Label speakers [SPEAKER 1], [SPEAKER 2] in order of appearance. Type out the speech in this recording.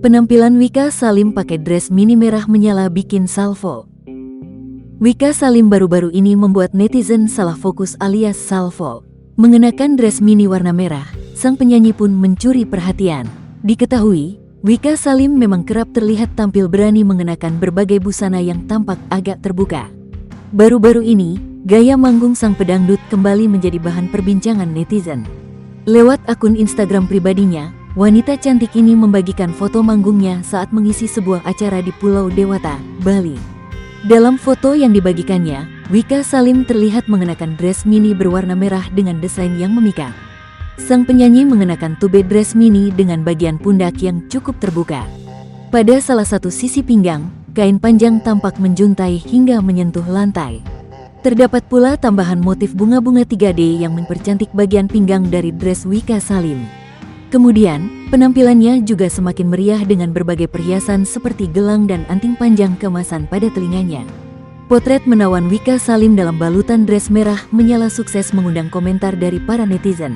[SPEAKER 1] Penampilan Wika Salim pakai dress mini merah menyala bikin salvo. Wika Salim baru-baru ini membuat netizen salah fokus alias salvo. Mengenakan dress mini warna merah, sang penyanyi pun mencuri perhatian. Diketahui, Wika Salim memang kerap terlihat tampil berani mengenakan berbagai busana yang tampak agak terbuka. Baru-baru ini, gaya manggung sang pedangdut kembali menjadi bahan perbincangan netizen. Lewat akun Instagram pribadinya, wanita cantik ini membagikan foto manggungnya saat mengisi sebuah acara di Pulau Dewata, Bali. Dalam foto yang dibagikannya, Wika Salim terlihat mengenakan dress mini berwarna merah dengan desain yang memikat. Sang penyanyi mengenakan tube dress mini dengan bagian pundak yang cukup terbuka. Pada salah satu sisi pinggang, kain panjang tampak menjuntai hingga menyentuh lantai. Terdapat pula tambahan motif bunga-bunga 3D yang mempercantik bagian pinggang dari dress Wika Salim. Kemudian, penampilannya juga semakin meriah dengan berbagai perhiasan seperti gelang dan anting panjang kemasan pada telinganya. Potret menawan Wika Salim dalam balutan dress merah menyala sukses mengundang komentar dari para netizen.